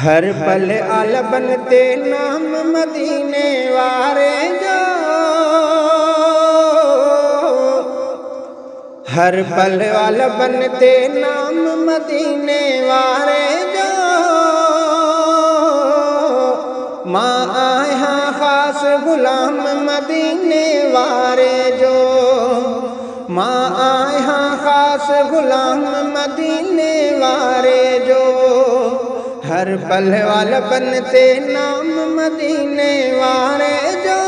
हर पल आल बनते नाम मदीने वारे जो, हर पल आल बनते नाम मदीने वारे जो। माँ आया खास गुलाम मदीने वारे जो, माँ आया खास गुलाम मदीने वारे जो। हर पल वाल बनते नाम मदीने वारे जो,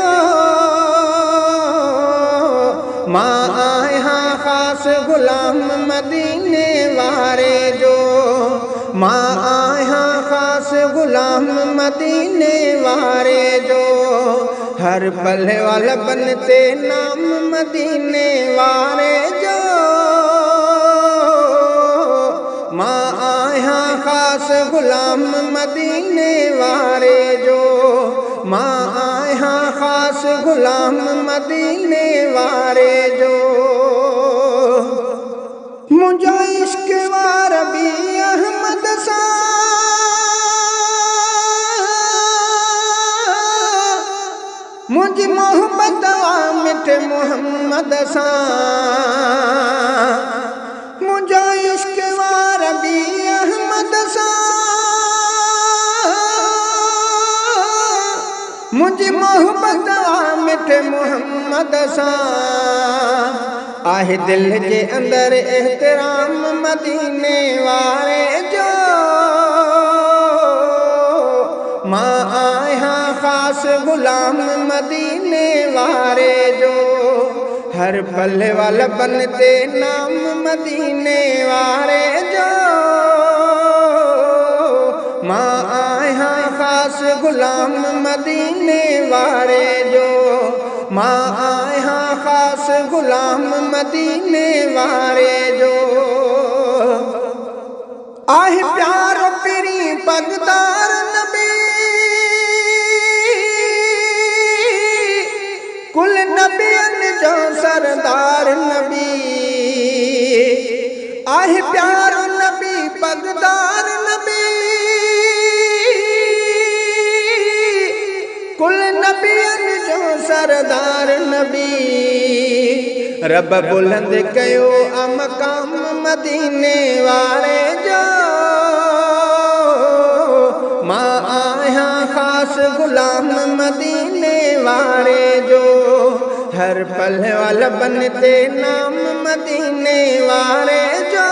माँ आया खास गुलाम मदीने वारे जो, माँ आया खास गुलाम मदीने वारे जो। हर पल वाल बनते नाम मदीने वारे जो, माँ आया खास गुलाम मदीने वारे जो, माँ आया खास गुलाम मदीने वारे जो। मुझे इश्क वार भी अहमद सा, मुझ मोहब्बत मिठ मोहम्मद सा, मुझे इश्क वार भी अहमद सा, मुझ मोहब्बत मिठ मोहम्मद सा। आहे दिल के अंदर एहतराम मदीने वारे जो, माँ आया खास गुलाम मदीने वारे जो। हर पल वाल बनते नाम मदीने वारे जो, माँ आया खास गुलाम मदीने वारे जो, माँ आया खास गुलाम मदीने वारे जो। आह प्यार पीरी पगदार नबी, कुल नबियन जो सरदार नबी। आह प्यार नबी पगदार नबी, कुल नबियन जो सरदार नबी। रब बुलंद कयो मकाम मदीने वारे जो, माँ आया खास गुलाम मदीने वारे जो। हर पल वाल बनते नाम मदीने वारे जो,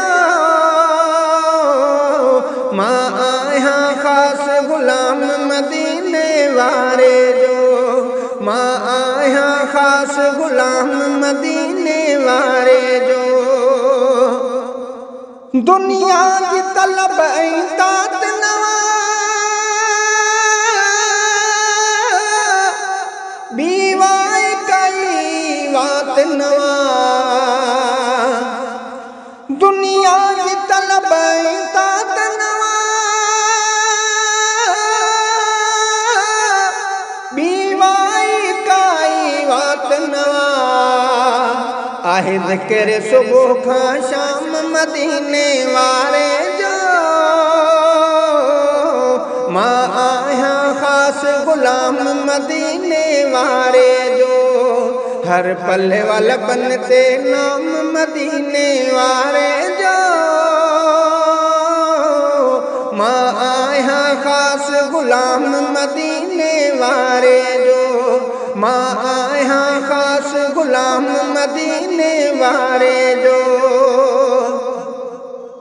माँ आया खास गुलाम मदीने वारे जो, माँ आया खास गुलाम मदीने वारे जो। दुनिया की तलब तात नवा, बीवाई कई वात नवा। दुनिया की तलब तात नवा, बीवाई कई वात नवा। आहे ज़िक्र सुबह का शाम मदीने वारे जो, माँ आया खास गुलाम मदीने वारे जो। हर पल वाल बनते नाम मदीने वारे जो, माँ आया खास गुलाम मदीने वारे जो, माँ आया खास गुलाम मदीने वारे जो।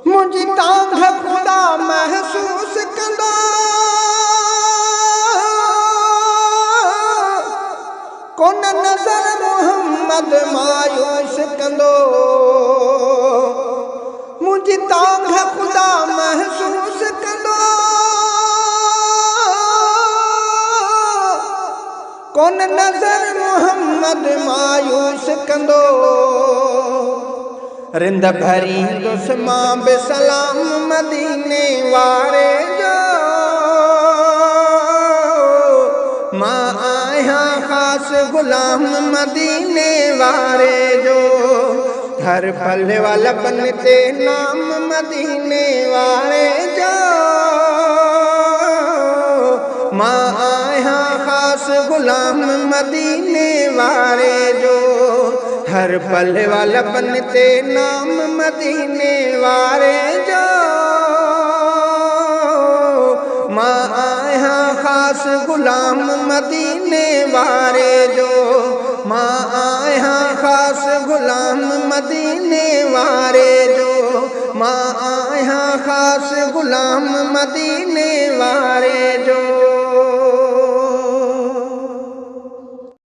मुझी तांग खुदा महसूस कंदो, कोन नज़र मोहम्मद मायूस कंदो। मुझी तांग खुदा महसूस कंदो, कोन नज़र मोहम्मद मायूस कंदो। रिंद भरी दुस्मा बेसलाम मदीने वारे जो, माँ आया खास गुलाम मदीने वारे जो। हर पल वाल बनते नाम मदीने वारे जो, मां आया खास गुलाम मदीने वारे जो, हर पल वाला बनते नाम मदीने वारे जो। मां आया खास गुलाम मदीने वारे जो, मां आया खास गुलाम मदीने वारे जो, मां आया खास गुलाम मदीने वारे जो।